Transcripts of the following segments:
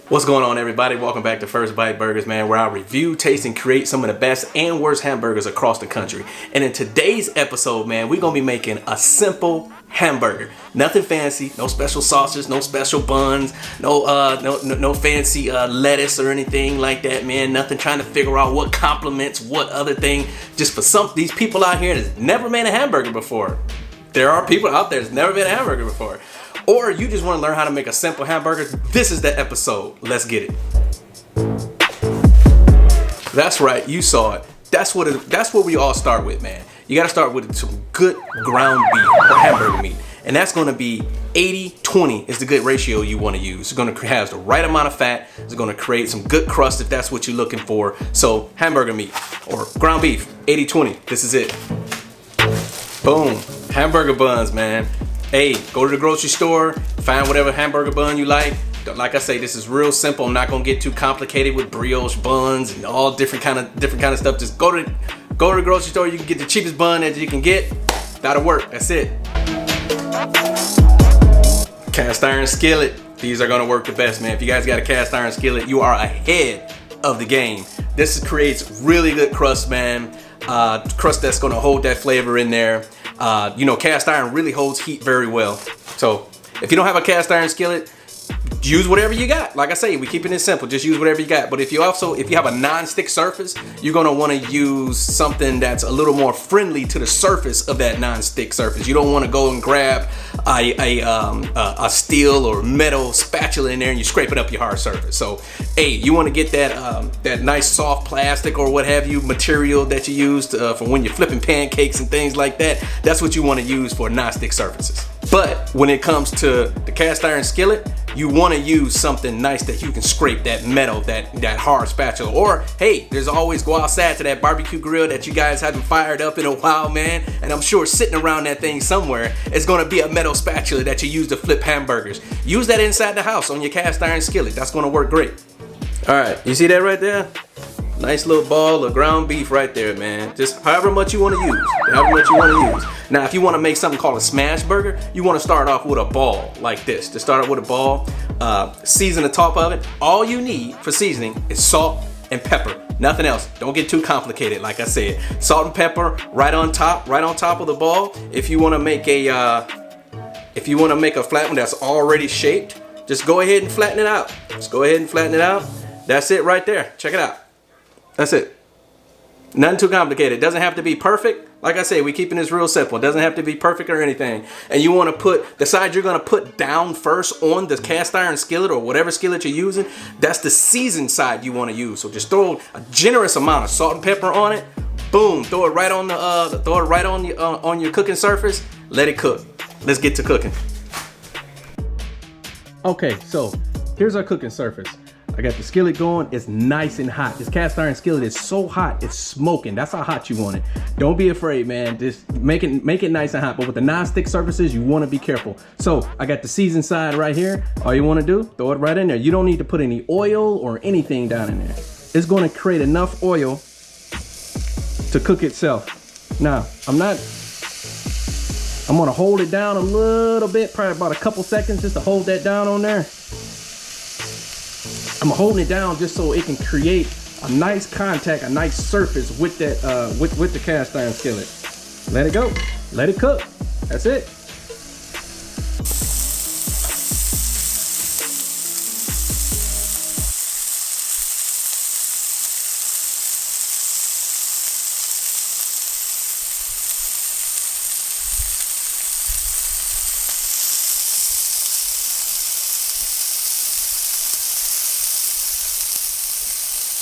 What's going on, everybody? Welcome back to First Bite Burgers, man, where I review, taste, and create some of the best and worst hamburgers across the country. And in today's episode, man, we're gonna be making a simple hamburger. Nothing fancy, no special sauces, no special buns, no fancy lettuce or anything like that, man. Nothing trying to figure out what complements what other thing. Just for these people out here that's never made a hamburger before. There are people out there that's never made a hamburger before. Or you just want to learn how to make a simple hamburger, this is the episode. Let's get it. That's right, you saw it. That's what we all start with, man. You gotta start with some good ground beef or hamburger meat. And that's gonna be 80-20 is the good ratio you wanna use. It's gonna have the right amount of fat. It's gonna create some good crust if that's what you're looking for. So hamburger meat or ground beef, 80-20, this is it. Boom, hamburger buns, man. Hey, go to the grocery store, find whatever hamburger bun you like. Like I say, this is real simple. I'm not gonna get too complicated with brioche buns and all different kind of stuff. Just go to the grocery store. You can get the cheapest bun that you can get. That'll work. That's it. Cast iron skillet. These are gonna work the best, man. If you guys got a cast iron skillet, you are ahead of the game. This creates really good crust, man. Crust that's gonna hold that flavor in there. Cast iron really holds heat very well. So if you don't have a cast iron skillet, use whatever you got. Like I say, we're keeping it simple. Just use whatever you got. But if you have a non-stick surface, you're gonna want to use something that's a little more friendly to the surface of that non-stick surface. You don't want to go and grab a steel or metal spatula in there and you scrape it up your hard surface. So, hey, you want to get that nice soft plastic or what have you material that you used for when you're flipping pancakes and things like that. That's what you want to use for non-stick surfaces. But when it comes to the cast iron skillet, you want to use something nice that you can scrape that metal, that hard spatula. Or, hey, there's always go outside to that barbecue grill that you guys haven't fired up in a while, man. And I'm sure sitting around that thing somewhere is going to be a metal spatula that you use to flip hamburgers. Use that inside the house on your cast iron skillet. That's going to work great. All right, you see that right there? Nice little ball of ground beef right there, man. Just however much you want to use. However much you want to use. Now, if you want to make something called a smash burger, you want to start off with a ball like this. To start off with a ball, season the top of it. All you need for seasoning is salt and pepper. Nothing else. Don't get too complicated, like I said. Salt and pepper right on top of the ball. If you want to make a flat one that's already shaped, just go ahead and flatten it out. Just go ahead and flatten it out. That's it right there. Check it out. That's it. Nothing too complicated. It doesn't have to be perfect. Like I say, we're keeping this real simple. It doesn't have to be perfect or anything. And you want to put the side you're going to put down first on the cast iron skillet or whatever skillet you're using. That's the seasoned side you want to use. So just throw a generous amount of salt and pepper on it. Boom. Throw it right on on your cooking surface. Let it cook. Let's get to cooking. Okay, so here's our cooking surface. I got the skillet going. It's nice and hot. This cast iron skillet is so hot, it's smoking. That's how hot you want it. Don't be afraid, man. Just make it nice and hot. But with the non-stick surfaces, you want to be careful. So I got the seasoned side right here. All you want to do, throw it right in there. You don't need to put any oil or anything down in there. It's going to create enough oil to cook itself. Now, I'm going to hold it down a little bit, probably about a couple seconds just to hold that down on there. I'm holding it down just so it can create a nice contact, a nice surface with that with the cast iron skillet. Let it go. Let it cook. That's it.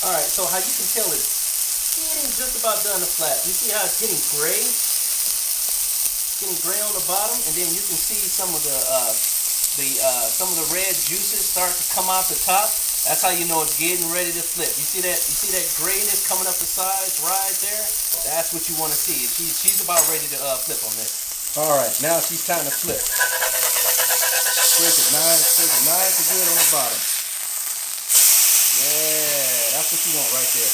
Alright, so how you can tell it's getting just about done to flat. You see how it's getting gray? Getting gray on the bottom, and then you can see some of the red juices start to come out the top. That's how you know it's getting ready to flip. You see that? You see that grayness coming up the sides right there? That's what you want to see. She's about ready to flip on this. Alright, now she's time to flip. Scrape it nice and good on the bottom. Yeah, that's what you want right there.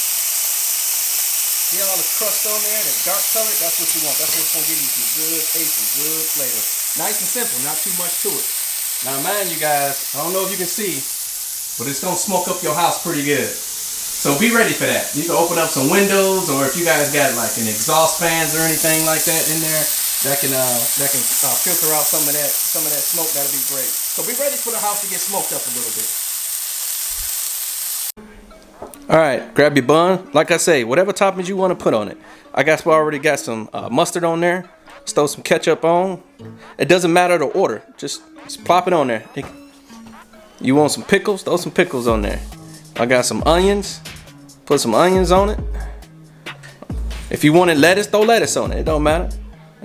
See all the crust on there, the dark color? That's what you want. That's what's going to give you some good taste and good flavor. Nice and simple, not too much to it. Now mind you guys, I don't know if you can see, but it's gonna smoke up your house pretty good. So be ready for that. You can open up some windows, or if you guys got like an exhaust fans or anything like that in there, that can filter out some of that smoke. That'll be great. So be ready for the house to get smoked up a little bit. All right, grab your bun. Like I say, whatever toppings you want to put on it. I guess we already got some mustard on there. Let's throw some ketchup on. It doesn't matter the order. Just plop it on there. You want some pickles? Throw some pickles on there. I got some onions. Put some onions on it. If you wanted lettuce, throw lettuce on it. It don't matter.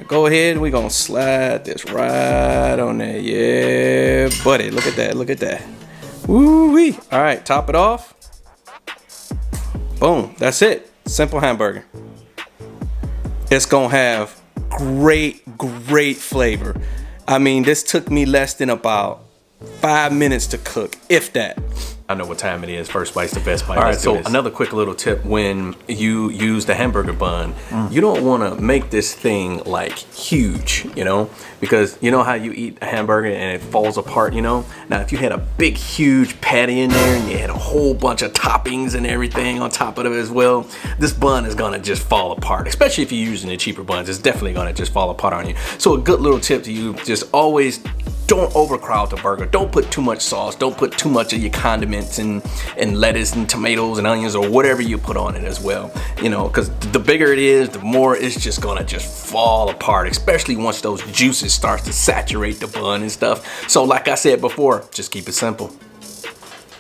Go ahead. We're going to slide this right on there. Yeah, buddy. Look at that. Look at that. Woo-wee. All right, top it off. Boom. That's it. Simple hamburger. It's going to have great flavor. I mean, this took me less than about 5 minutes to cook, if that. I know what time it is. First bite's the best bite. All right, so another quick little tip: when you use the hamburger bun, you don't want to make this thing like huge, you know, because you know how you eat a hamburger and it falls apart, you know. Now, if you had a big, huge patty in there and you had a whole bunch of toppings and everything on top of it as well, this bun is gonna just fall apart. Especially if you're using the cheaper buns, it's definitely gonna just fall apart on you. So a good little tip to you: just always don't overcrowd the burger. Don't put too much sauce. Don't put too much of your condiments and lettuce and tomatoes and onions or whatever you put on it as well. You know, because the bigger it is, the more it's just gonna just fall apart, especially once those juices start to saturate the bun and stuff. So like I said before, just keep it simple.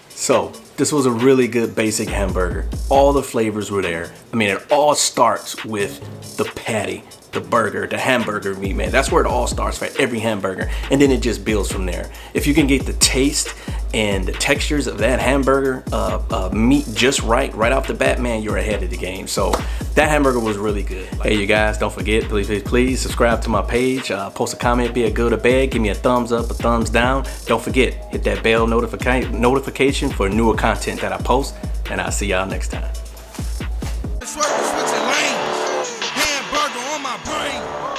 So this was a really good basic hamburger. All the flavors were there. I mean, it all starts with the patty, the burger, the hamburger meat, man. That's where it all starts for every hamburger. And then it just builds from there. If you can get the taste and the textures of that hamburger meat just right off the bat, man, you're ahead of the game. So that hamburger was really good. Hey, you guys, don't forget, please subscribe to my page. Post a comment, be it good or bad. Give me a thumbs up, a thumbs down. Don't forget, hit that bell notification for newer content that I post. And I'll see y'all next time. Switching lanes, hamburger on my brain.